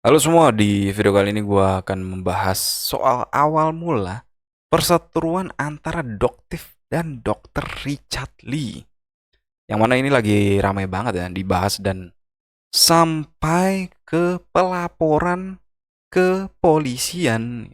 Halo semua, di video kali ini gue akan membahas soal awal mula perseteruan antara Doktif dan Dr. Richard Lee. Yang mana ini lagi ramai banget ya dibahas dan sampai ke pelaporan ke polisian.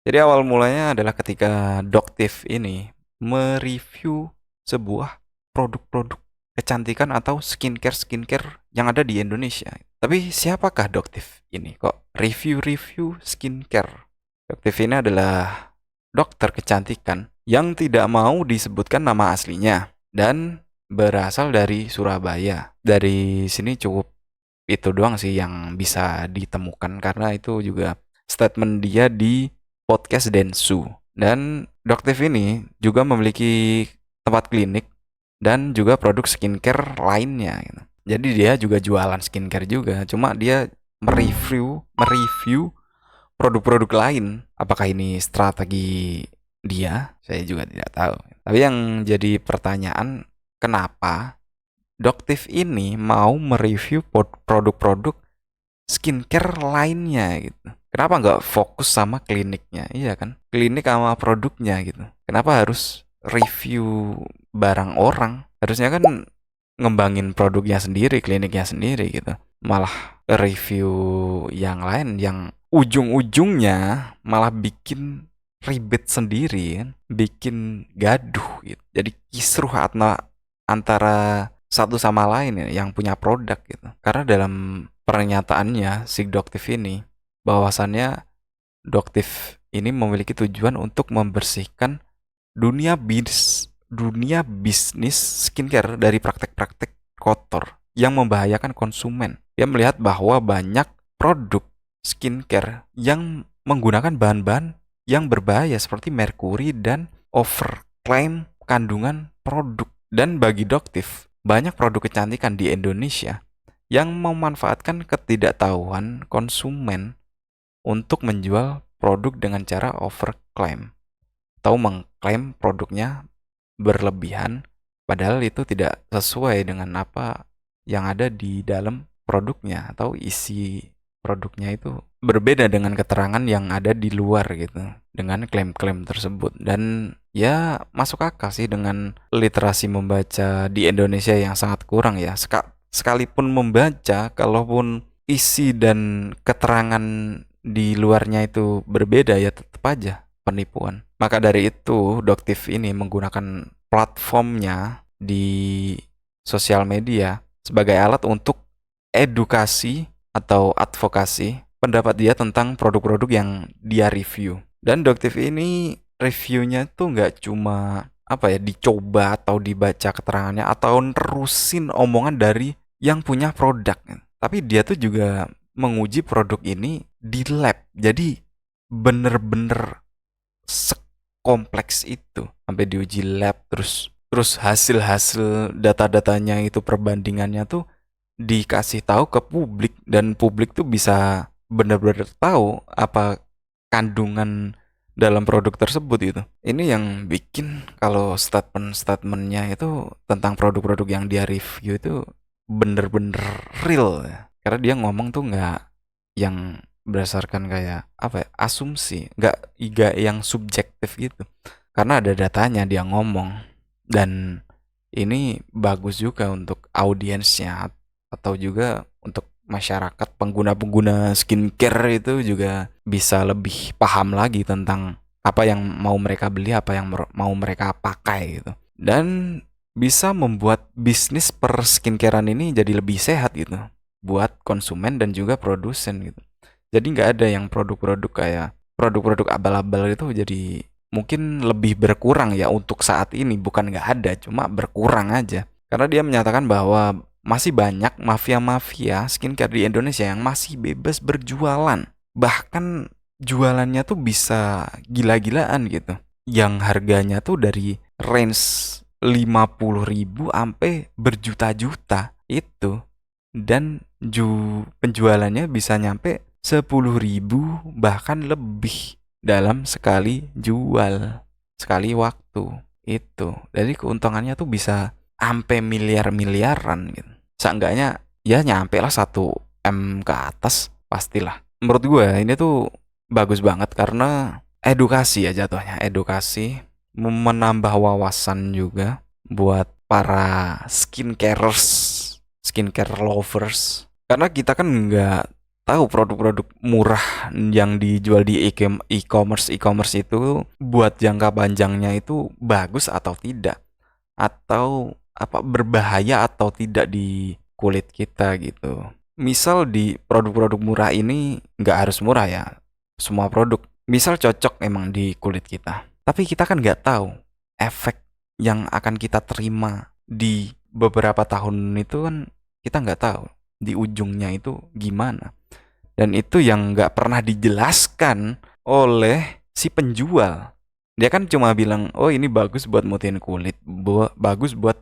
Jadi awal mulanya adalah ketika Doktif ini mereview sebuah produk-produk kecantikan atau skincare yang ada di Indonesia. Tapi siapakah Doktif ini? Kok review-review skincare? Doktif ini adalah dokter kecantikan yang tidak mau disebutkan nama aslinya dan berasal dari Surabaya. Dari sini cukup itu doang sih yang bisa ditemukan karena itu juga statement dia di podcast Densu. Dan Doktif ini juga memiliki tempat klinik dan juga produk skincare lainnya gitu. Jadi dia juga jualan skincare juga, cuma dia mereview produk-produk lain. Apakah ini strategi dia? Saya juga tidak tahu. Tapi yang jadi pertanyaan, kenapa Doktif ini mau mereview produk-produk skincare lainnya gitu? Kenapa nggak fokus sama kliniknya? Iya kan? Klinik sama produknya gitu. Kenapa harus review barang orang? Harusnya kan ngembangin produknya sendiri, kliniknya sendiri gitu. Malah review yang lain yang ujung-ujungnya malah bikin ribet sendiri kan, bikin gaduh gitu. Jadi kisruh antara satu sama lain ya, yang punya produk gitu. Karena dalam pernyataannya si Doktif ini bahwasannya Doktif ini memiliki tujuan untuk membersihkan dunia bisnis skincare dari praktek-praktek kotor yang membahayakan konsumen. Dia melihat bahwa banyak produk skincare yang menggunakan bahan-bahan yang berbahaya seperti merkuri dan overclaim kandungan produk. Dan bagi Doktif, banyak produk kecantikan di Indonesia yang memanfaatkan ketidaktahuan konsumen untuk menjual produk dengan cara overclaim atau mengklaim produknya berlebihan, padahal itu tidak sesuai dengan apa yang ada di dalam produknya atau isi produknya itu berbeda dengan keterangan yang ada di luar gitu dengan klaim-klaim tersebut. Dan ya masuk akal sih dengan literasi membaca di Indonesia yang sangat kurang ya. Sekalipun membaca, kalaupun isi dan keterangan di luarnya itu berbeda, ya tetap aja penipuan. Maka dari itu, Doktif ini menggunakan platformnya di sosial media sebagai alat untuk edukasi atau advokasi pendapat dia tentang produk-produk yang dia review. Dan Doktif ini reviewnya tuh nggak cuma apa ya, dicoba atau dibaca keterangannya atau nerusin omongan dari yang punya produk, tapi dia tuh juga menguji produk ini di lab. Jadi bener-bener sekompleks itu sampai diuji lab, terus terus hasil-hasil data-datanya itu perbandingannya tuh dikasih tahu ke publik dan publik tuh bisa benar-benar tahu apa kandungan dalam produk tersebut itu. Ini yang bikin kalau statement-statementnya itu tentang produk-produk yang dia review itu bener-bener real ya. Karena dia ngomong tuh nggak yang berdasarkan kayak apa ya, asumsi, nggak yang subjektif gitu. Karena ada datanya dia ngomong. Dan ini bagus juga untuk audiensnya atau juga untuk masyarakat pengguna-pengguna skincare itu juga bisa lebih paham lagi tentang apa yang mau mereka beli, apa yang mau mereka pakai gitu. Dan bisa membuat bisnis per skincarean ini jadi lebih sehat gitu buat konsumen dan juga produsen gitu. Jadi nggak ada yang produk-produk kayak produk-produk abal-abal itu jadi mungkin lebih berkurang ya untuk saat ini, bukan nggak ada, cuma berkurang aja. Karena dia menyatakan bahwa masih banyak mafia-mafia skincare di Indonesia yang masih bebas berjualan. Bahkan jualannya tuh bisa gila-gilaan gitu. Yang harganya tuh dari range 50.000 sampai berjuta-juta itu. Dan penjualannya bisa nyampe 10.000 bahkan lebih dalam sekali jual, sekali waktu itu. Jadi keuntungannya tuh bisa sampai miliar-miliaran gitu. Seenggaknya ya nyampe lah M ke atas pastilah. Menurut gue ini tuh bagus banget karena edukasi ya jatuhnya, edukasi menambah wawasan juga buat para skincare lovers. Karena kita kan nggak tahu produk-produk murah yang dijual di e-commerce itu buat jangka panjangnya itu bagus atau tidak, atau apa berbahaya atau tidak di kulit kita gitu. Misal di produk-produk murah ini nggak harus murah ya, semua produk misal cocok emang di kulit kita, tapi kita kan nggak tahu efek yang akan kita terima di beberapa tahun itu kan, kita nggak tahu di ujungnya itu gimana. Dan itu yang nggak pernah dijelaskan oleh si penjual. Dia kan cuma bilang, oh ini bagus buat mutihin kulit, bagus buat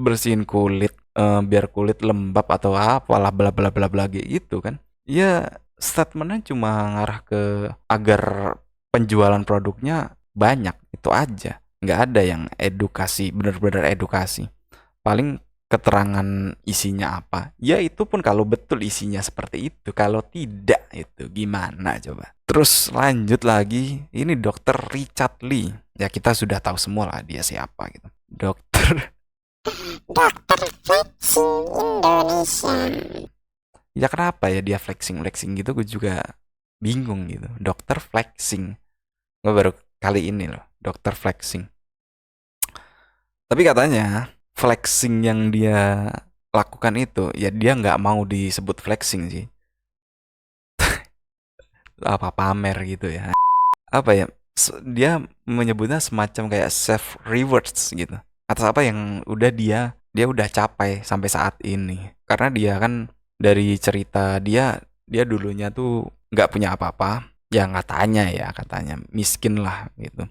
bersihin kulit, biar kulit lembab atau apalah bla bla bla bla gitu kan. Ya statementnya cuma ngarah ke agar penjualan produknya banyak, itu aja. Nggak ada yang edukasi, bener-bener edukasi. Paling keterangan isinya apa. Ya itu pun kalau betul isinya seperti itu. Kalau tidak itu gimana coba. Terus lanjut lagi, ini Dokter Richard Lee. Ya kita sudah tahu semua lah dia siapa gitu. Dokter Flexing Indonesia. Ya kenapa ya dia flexing gitu, gue juga bingung gitu. Dokter flexing. Gue baru kali ini loh, dokter flexing. Tapi katanya flexing yang dia lakukan itu, ya dia nggak mau disebut flexing sih. Apa pamer gitu ya. Apa ya, dia menyebutnya semacam kayak self rewards gitu. Atas apa yang udah dia udah capai sampai saat ini. Karena dia kan dari cerita dia dulunya tuh nggak punya apa-apa. Ya katanya miskin lah gitu.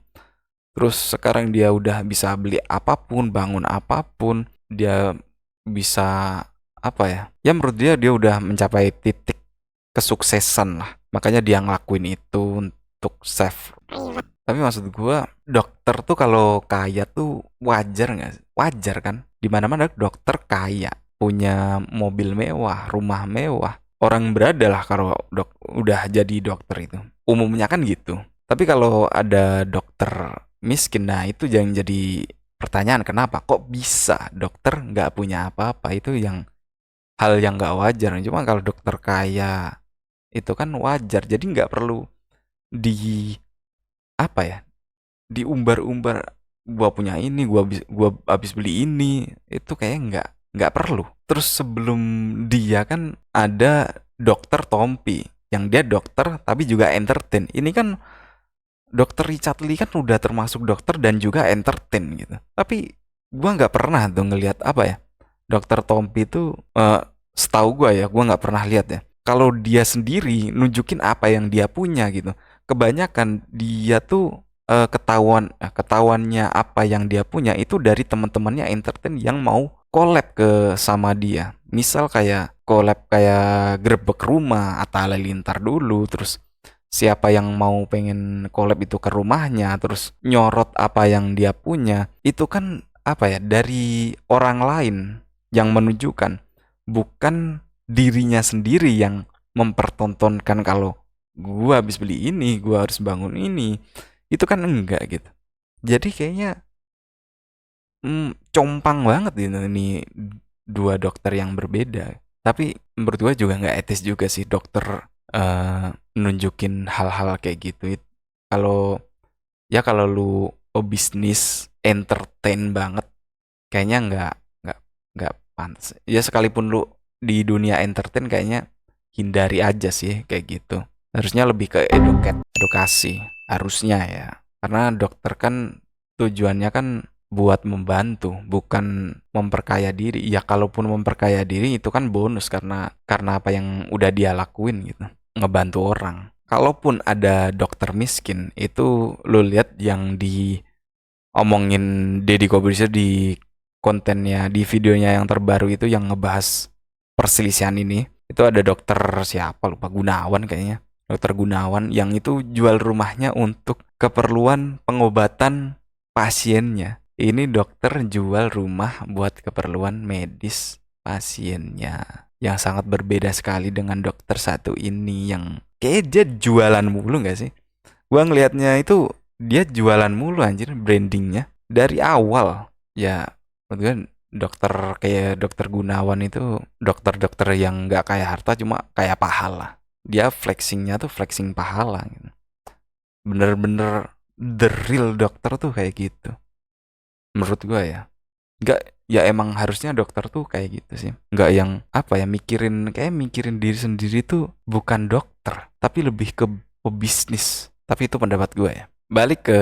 Terus sekarang dia udah bisa beli apapun, bangun apapun, dia bisa apa ya? Ya menurut dia udah mencapai titik kesuksesan lah. Makanya dia ngelakuin itu untuk save. Tapi maksud gua, dokter tuh kalau kaya tuh wajar nggak sih? Wajar kan? Dimana-mana dokter kaya, punya mobil mewah, rumah mewah. Orang berada lah kalau udah jadi dokter itu. Umumnya kan gitu. Tapi kalau ada dokter miskin, nah itu jangan jadi pertanyaan, kenapa kok bisa dokter nggak punya apa-apa, itu yang hal yang nggak wajar. Cuma kalau dokter kaya itu kan wajar, jadi nggak perlu di apa ya, diumbar-umbar, gua punya ini, gua habis beli ini, itu kayak nggak perlu. Terus sebelum dia kan ada dokter Tompi yang dia dokter tapi juga entertain. Ini kan Dokter Richard Lee kan udah termasuk dokter dan juga entertain gitu. Tapi gua nggak pernah tuh ngelihat apa ya. Dokter Tompi itu setahu gua ya, gua nggak pernah lihat ya. Kalau dia sendiri nunjukin apa yang dia punya gitu. Kebanyakan dia tuh ketahuannya apa yang dia punya itu dari teman-temannya entertain yang mau collab ke sama dia. Misal kayak collab kayak Grebek Rumah atau Halilintar dulu, terus siapa yang mau pengen collab itu ke rumahnya, terus nyorot apa yang dia punya, itu kan apa ya, dari orang lain yang menunjukkan, bukan dirinya sendiri yang mempertontonkan kalau gua habis beli ini, gua harus bangun ini. Itu kan enggak gitu. Jadi kayaknya compang banget ini dua dokter yang berbeda. Tapi menurut gua juga nggak etis juga sih dokter nunjukin hal-hal kayak gitu. Kalau ya kalau lu bisnis entertain banget, kayaknya nggak nggak pantas. Ya sekalipun lu di dunia entertain, kayaknya hindari aja sih kayak gitu. Harusnya lebih ke edukasi harusnya ya. Karena dokter kan tujuannya kan buat membantu, bukan memperkaya diri. Ya kalaupun memperkaya diri itu kan bonus, karena apa yang udah dia lakuin gitu, ngebantu orang. Kalaupun ada dokter miskin, itu lu lihat yang diomongin Deddy Corbuzier di kontennya, di videonya yang terbaru itu yang ngebahas perselisihan ini. Itu ada dokter siapa lupa, Gunawan kayaknya. Dokter Gunawan yang itu jual rumahnya untuk keperluan pengobatan pasiennya. Ini dokter jual rumah buat keperluan medis pasiennya. yang sangat berbeda sekali dengan dokter satu ini yang kayak dia jualan mulu nggak sih? Gua ngelihatnya itu dia jualan mulu anjir brandingnya dari awal. Ya, menurut gue dokter kayak dokter Gunawan itu dokter-dokter yang nggak kaya harta cuma kaya pahala. Dia flexingnya tuh flexing pahala gitu. Bener-bener the real dokter tuh kayak gitu. Menurut gua ya. Nggak, ya emang harusnya dokter tuh kayak gitu sih. Nggak yang apa ya mikirin diri sendiri tuh bukan dokter, tapi lebih ke pebisnis. Tapi itu pendapat gue ya. Balik ke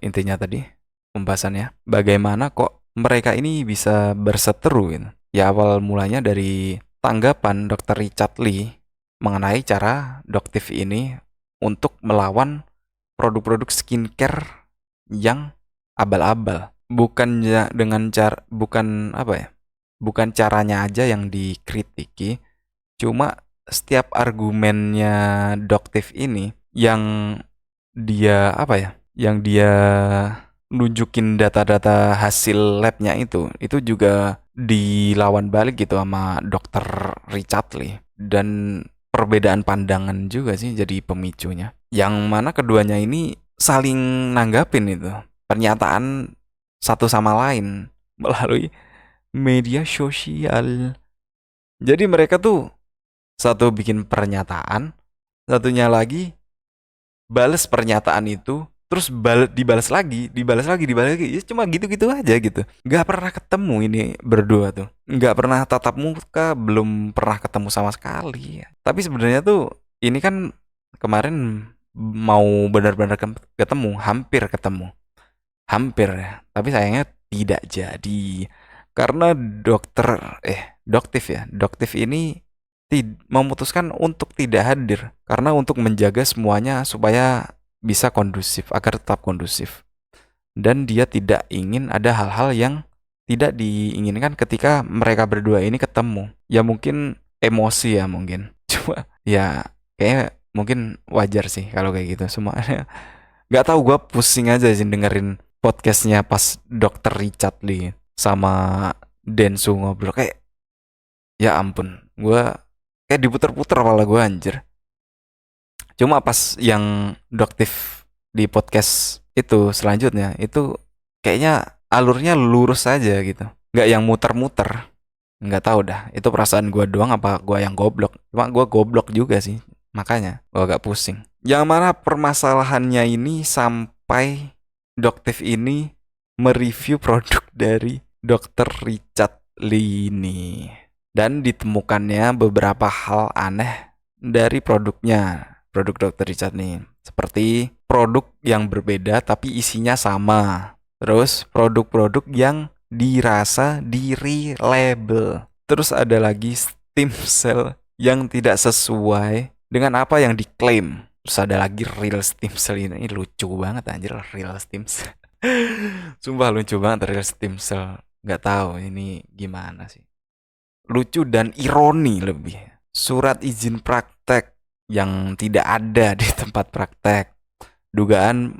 intinya tadi pembahasannya. Bagaimana kok mereka ini bisa berseteru gitu. Ya awal mulanya dari tanggapan Dr. Richard Lee mengenai cara Doktif ini untuk melawan produk-produk skincare yang abal-abal. Bukan dengan cara bukan apa ya? Bukan caranya aja yang dikritiki, cuma setiap argumennya Doktif ini yang dia apa ya? Yang dia nunjukin data-data hasil labnya itu juga dilawan balik gitu sama dokter Richard Lee dan perbedaan pandangan juga sih jadi pemicunya. Yang mana keduanya ini saling nanggapin itu pernyataan satu sama lain melalui media sosial. Jadi mereka tuh satu bikin pernyataan, satunya lagi bales pernyataan itu, terus dibalas lagi. Ya, cuma gitu-gitu aja gitu. Nggak pernah ketemu ini berdua tuh. Nggak pernah tatap muka, belum pernah ketemu sama sekali. Tapi sebenarnya tuh ini kan kemarin mau benar-benar ketemu, hampir ketemu. Hampir ya. Tapi sayangnya tidak jadi. Karena Doktif ini memutuskan untuk tidak hadir karena untuk menjaga semuanya supaya bisa kondusif, agar tetap kondusif. Dan dia tidak ingin ada hal-hal yang tidak diinginkan ketika mereka berdua ini ketemu. Ya mungkin emosi ya mungkin. Cuma ya kayak mungkin wajar sih kalau kayak gitu semuanya. Nggak tahu, gue pusing aja sih dengerin podcastnya pas Dokter Richard Lee sama Densu ngobrol kayak ya ampun, gue kayak diputer-puter kepala gue anjir. Cuma pas yang Doktif di podcast itu selanjutnya itu kayaknya alurnya lurus aja gitu, nggak yang muter-muter. Nggak tahu dah itu perasaan gue doang apa gue yang goblok. Cuma gue goblok juga sih, makanya gue agak pusing. Yang mana permasalahannya ini sampai Doktif ini mereview produk dari Dokter Richard Lee ini. Dan ditemukannya beberapa hal aneh dari produk Dokter Richard nih. Seperti produk yang berbeda tapi isinya sama. Terus produk-produk yang dirasa diri label. Terus ada lagi stem cell yang tidak sesuai dengan apa yang diklaim. Terus ada lagi real stem cell ini lucu banget anjir, real stem cell. Sumpah lucu banget real stem cell. Nggak tahu ini gimana sih. Lucu dan ironi lebih. Surat izin praktek yang tidak ada di tempat praktek. Dugaan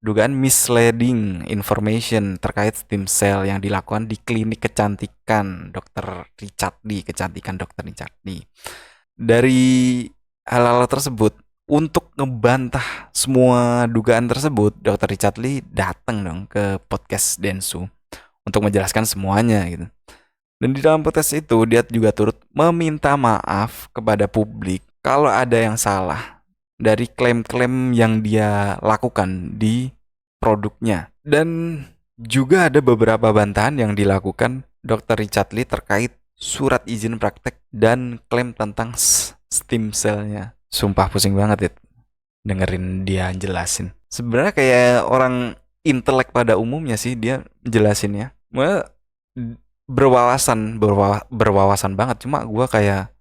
dugaan misleading information terkait stem cell yang dilakukan di klinik kecantikan Dr. Richard Lee, kecantikan Dr. Richard Lee. Dari hal-hal tersebut, untuk ngebantah semua dugaan tersebut, Dr. Richard Lee datang dong ke podcast Densu untuk menjelaskan semuanya gitu. Dan di dalam podcast itu dia juga turut meminta maaf kepada publik kalau ada yang salah dari klaim-klaim yang dia lakukan di produknya. Dan juga ada beberapa bantahan yang dilakukan Dr. Richard Lee terkait surat izin praktek dan klaim tentang stem cell-nya. Sumpah pusing banget ya dengerin dia jelasin. Sebenarnya kayak orang intelek pada umumnya sih dia jelasinnya. Berwawasan banget, cuma gue kayak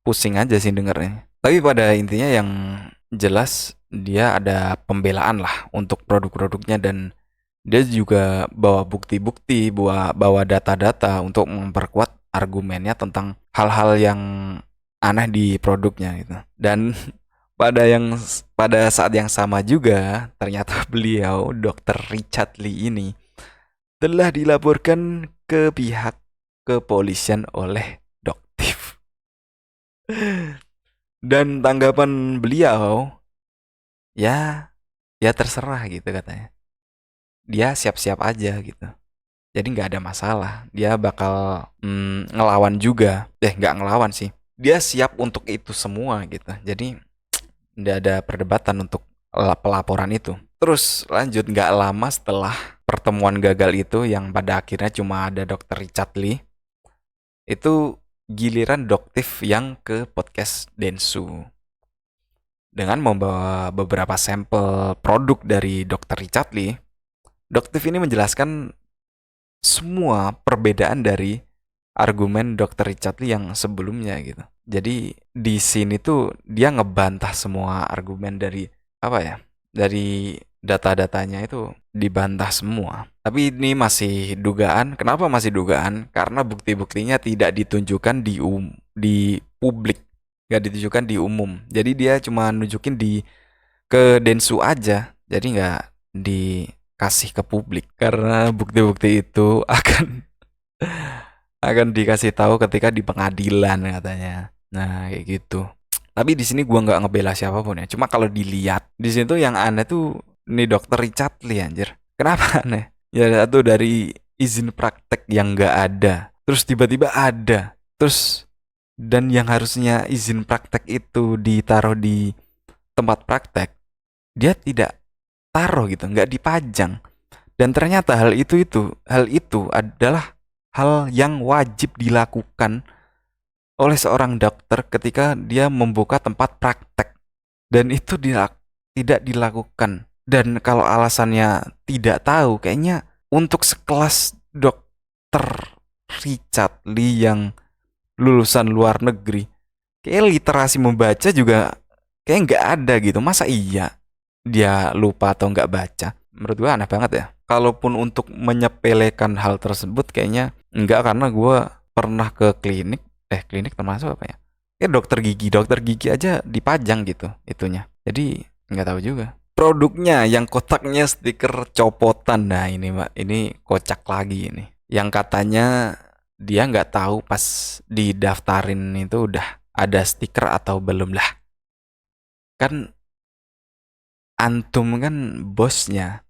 pusing aja sih dengernya. Tapi pada intinya yang jelas dia ada pembelaan lah untuk produk-produknya dan dia juga bawa bukti-bukti, bawa data-data untuk memperkuat argumennya tentang hal-hal yang aneh di produknya gitu. Dan pada saat yang sama juga ternyata beliau Dr. Richard Lee ini telah dilaporkan ke pihak kepolisian oleh Doktif. Dan tanggapan beliau, ya ya terserah gitu katanya. Dia siap-siap aja gitu. Jadi nggak ada masalah. Dia bakal ngelawan juga. Nggak ngelawan sih. Dia siap untuk itu semua gitu. Jadi nggak ada perdebatan untuk pelaporan itu. Terus lanjut nggak lama setelah pertemuan gagal itu yang pada akhirnya cuma ada Dokter Richard Lee, itu giliran Doktif yang ke podcast Densu dengan membawa beberapa sampel produk dari Dokter Richard Lee. Doktif ini menjelaskan semua perbedaan dari argumen Dokter Richard Lee yang sebelumnya gitu. Jadi di sini tuh dia ngebantah semua argumen dari apa ya? Dari data-datanya itu dibantah semua. Tapi ini masih dugaan. Kenapa masih dugaan? Karena bukti-buktinya tidak ditunjukkan di publik, nggak ditunjukkan di umum. Jadi dia cuma nunjukin ke Densu aja. Jadi nggak dikasih ke publik karena bukti-bukti itu akan dikasih tahu ketika di pengadilan katanya. Nah, kayak gitu. Tapi di sini gua nggak ngebela siapapun ya. Cuma kalau dilihat di sini tuh yang aneh tuh nih Dokter Richard Lee anjir. Kenapa aneh? Ya satu dari izin praktek yang nggak ada. Terus tiba-tiba ada. Terus dan yang harusnya izin praktek itu ditaruh di tempat praktek, dia tidak taruh gitu, nggak dipajang. Dan ternyata hal itu adalah hal yang wajib dilakukan oleh seorang dokter ketika dia membuka tempat praktek. Dan itu tidak dilakukan. Dan kalau alasannya tidak tahu, kayaknya untuk sekelas dokter Richard Lee yang lulusan luar negeri, kayak literasi membaca juga kayak nggak ada gitu. Masa iya dia lupa atau nggak baca? Menurut gue aneh banget ya. Kalaupun untuk menyepelekan hal tersebut kayaknya enggak, karena gue pernah ke klinik. Klinik termasuk apa ya? Ya dokter gigi aja dipajang gitu itunya. Jadi nggak tahu juga. Produknya yang kotaknya stiker copotan. Nah ini mbak, ini kocak lagi ini. Yang katanya dia nggak tahu pas didaftarin itu udah ada stiker atau belum lah. Kan antum kan bosnya.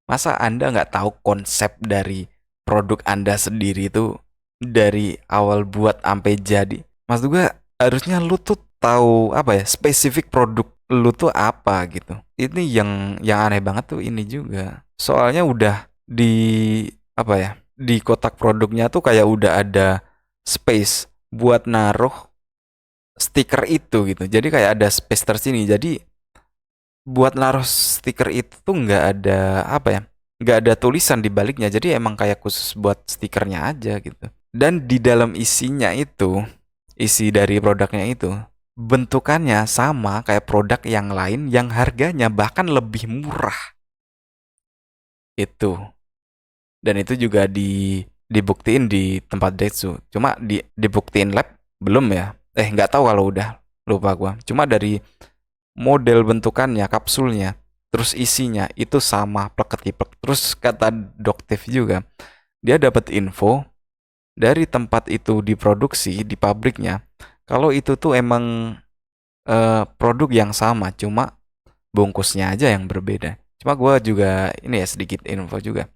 Masa Anda nggak tahu konsep dari produk Anda sendiri itu dari awal buat sampai jadi? Maksud gue harusnya lu tuh tahu apa ya, spesifik produk lu tuh apa gitu. Ini yang aneh banget tuh ini juga. Soalnya udah di apa ya, di kotak produknya tuh kayak udah ada space buat naruh stiker itu gitu. Jadi kayak ada space tersini. Jadi buat naruh stiker itu tuh nggak ada apa ya, nggak ada tulisan di baliknya, jadi emang kayak khusus buat stikernya aja gitu. Dan di dalam isinya itu, isi dari produknya itu bentukannya sama kayak produk yang lain yang harganya bahkan lebih murah itu. Dan itu juga dibuktiin di tempat Detsu, cuma dibuktiin lab belum ya, nggak tahu kalau udah, lupa gua. Cuma dari model bentukannya, kapsulnya, terus isinya itu sama plek-ketiplek. Terus kata Doktif juga, dia dapat info dari tempat itu diproduksi di pabriknya, kalau itu tuh emang produk yang sama, cuma bungkusnya aja yang berbeda. Cuma gue juga ini ya sedikit info juga.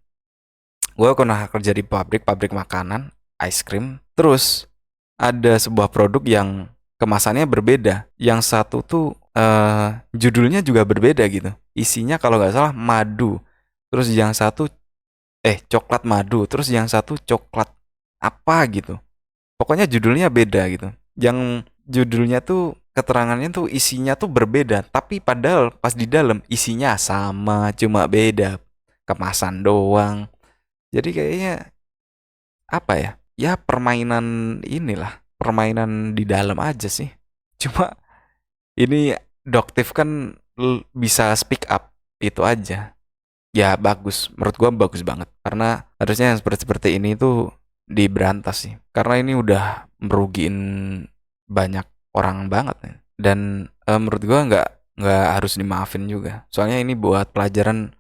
Gue pernah kerja di pabrik makanan, ice cream. Terus ada sebuah produk yang kemasannya berbeda. Yang satu tuh judulnya juga berbeda gitu. Isinya kalau nggak salah madu. Terus yang satu coklat madu. Terus yang satu coklat apa gitu. Pokoknya judulnya beda gitu. Yang judulnya tuh keterangannya tuh isinya tuh berbeda. Tapi padahal pas di dalam isinya sama, cuma beda kemasan doang. Jadi kayaknya apa ya? Ya permainan inilah, permainan di dalam aja sih. Cuma ini Doktif kan bisa speak up itu aja. Ya bagus, menurut gua bagus banget. Karena harusnya yang seperti ini tuh diberantas sih. Karena ini udah merugiin banyak orang banget ya. Dan menurut gua nggak harus dimaafin juga. Soalnya ini buat pelajaran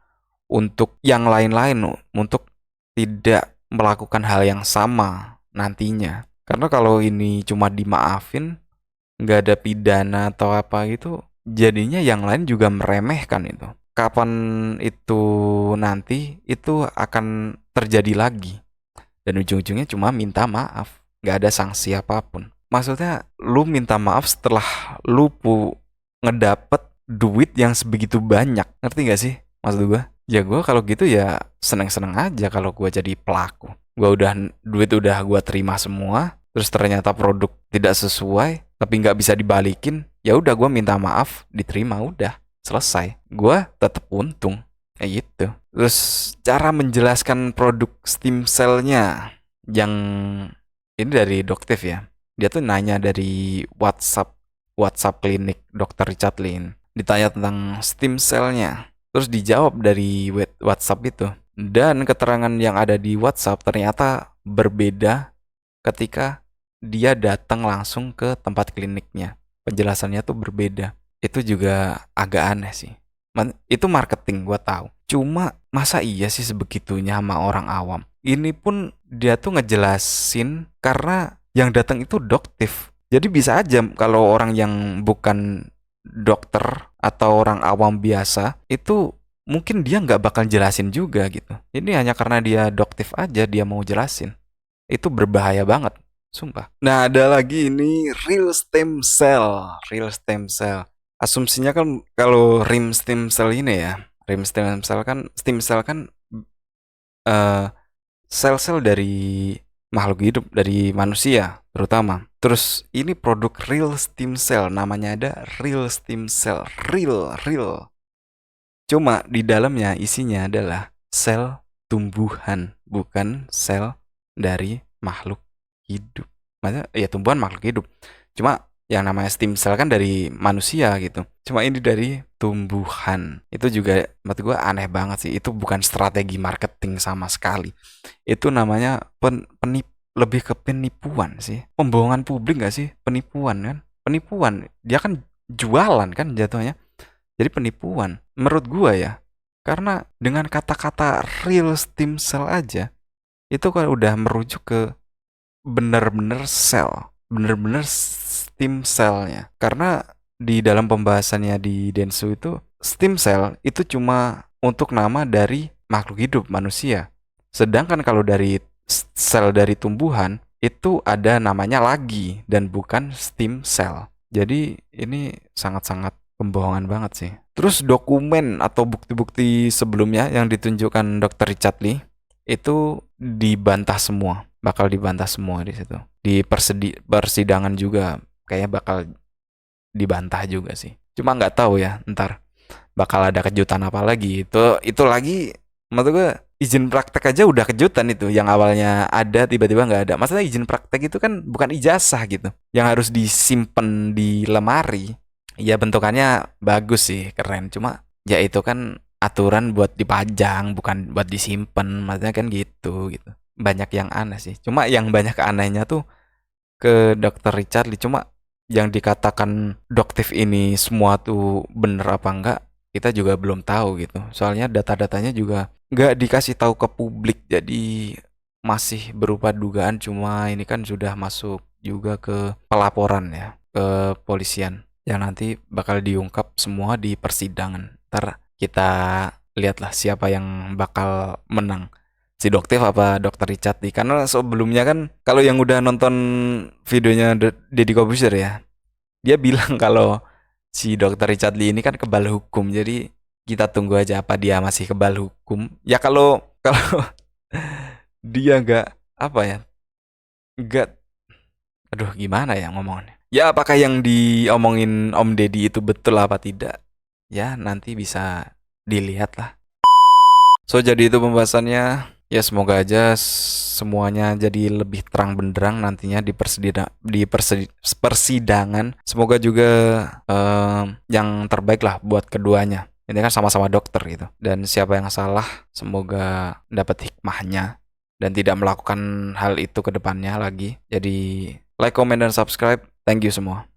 untuk yang lain-lain, untuk tidak melakukan hal yang sama nantinya. Karena kalau ini cuma dimaafin, nggak ada pidana atau apa gitu, jadinya yang lain juga meremehkan itu. Kapan itu nanti itu akan terjadi lagi, dan ujung-ujungnya cuma minta maaf, nggak ada sanksi apapun. Maksudnya lu minta maaf setelah lu ngedapet duit yang sebegitu banyak, ngerti gak sih maksud gua? Ya gua kalau gitu ya seneng-seneng aja kalau gua jadi pelaku. Duit udah gua terima semua, terus ternyata produk tidak sesuai, tapi nggak bisa dibalikin, ya udah gua minta maaf, diterima, udah selesai. Gua tetap untung kayak gitu. Terus cara menjelaskan produk stem cell-nya yang ini dari Doktif ya. Dia tuh nanya dari WhatsApp klinik Dr. Richard Lin. Ditanya tentang stem cell-nya. Terus dijawab dari WhatsApp itu. Dan keterangan yang ada di WhatsApp ternyata berbeda ketika dia datang langsung ke tempat kliniknya. Penjelasannya tuh berbeda. Itu juga agak aneh sih. Itu marketing, gua tahu. Cuma masa iya sih sebegitunya sama orang awam? Ini pun dia tuh ngejelasin karena yang datang itu Doktif. Jadi bisa aja kalau orang yang bukan dokter atau orang awam biasa itu mungkin dia nggak bakal jelasin juga gitu. Ini hanya karena dia Doktif aja dia mau jelasin. Itu berbahaya banget, sumpah. Nah, ada lagi ini real stem cell. Real stem cell. Asumsinya kan kalau rim stem cell ini ya, stem cell kan eh, sel-sel dari makhluk hidup, dari manusia terutama. Terus ini produk real stem cell, namanya ada real stem cell, real. Cuma di dalamnya isinya adalah sel tumbuhan, bukan sel dari makhluk hidup. Maksudnya ya tumbuhan makhluk hidup. Cuma yang namanya stem cell kan dari manusia gitu. Cuma ini dari tumbuhan. Itu juga menurut gue aneh banget sih. Itu bukan strategi marketing sama sekali. Itu namanya lebih ke penipuan sih. Pembohongan publik gak sih? Penipuan kan? Penipuan. Dia kan jualan kan jatuhnya. Jadi penipuan. Menurut gue ya. Karena dengan kata-kata real stem cell aja. Itu kan udah merujuk ke bener-bener sel. Bener-bener stem cell-nya. Karena di dalam pembahasannya di Densu itu, stem cell itu cuma untuk nama dari makhluk hidup manusia. Sedangkan kalau dari sel dari tumbuhan, itu ada namanya lagi dan bukan stem cell. Jadi ini sangat-sangat pembohongan banget sih. Terus dokumen atau bukti-bukti sebelumnya yang ditunjukkan Dr. Richard Lee itu dibantah semua, bakal dibantah semua di situ. Di persidangan juga kayaknya bakal dibantah juga sih. Cuma nggak tahu ya, ntar bakal ada kejutan apa lagi. Itu lagi menurut gue izin praktek aja udah kejutan itu. Yang awalnya ada tiba-tiba nggak ada. Maksudnya izin praktek itu kan bukan ijazah gitu. Yang harus disimpan di lemari. Ya bentukannya bagus sih, keren. Cuma ya itu kan aturan buat dipajang, bukan buat disimpan. Maksudnya kan gitu. Banyak yang aneh sih. Cuma yang banyak anehnya tuh ke Dr. Richard Lee. Cuma yang dikatakan Doktif ini semua tuh bener apa enggak, kita juga belum tahu gitu. Soalnya data-datanya juga nggak dikasih tahu ke publik, jadi masih berupa dugaan. Cuma ini kan sudah masuk juga ke pelaporan ya, ke polisian, yang nanti bakal diungkap semua di persidangan. Ntar kita lihatlah siapa yang bakal menang, si Doktif apa Dokter Richard Lee. Karena sebelumnya kan kalau yang udah nonton videonya Deddy Corbuzier ya, dia bilang kalau si Dokter Richard Lee ini kan kebal hukum. Jadi kita tunggu aja apa dia masih kebal hukum. Ya kalau dia nggak apa ya, nggak, aduh gimana ya ngomongnya. Ya apakah yang diomongin Om Deddy itu betul apa tidak? Ya nanti bisa dilihat lah. So jadi itu pembahasannya. Ya semoga aja semuanya jadi lebih terang benderang nantinya di persidangan. Semoga juga yang terbaik lah buat keduanya. Ini kan sama-sama dokter gitu. Dan siapa yang salah semoga dapat hikmahnya dan tidak melakukan hal itu ke depannya lagi. Jadi like, comment, dan subscribe. Thank you semua.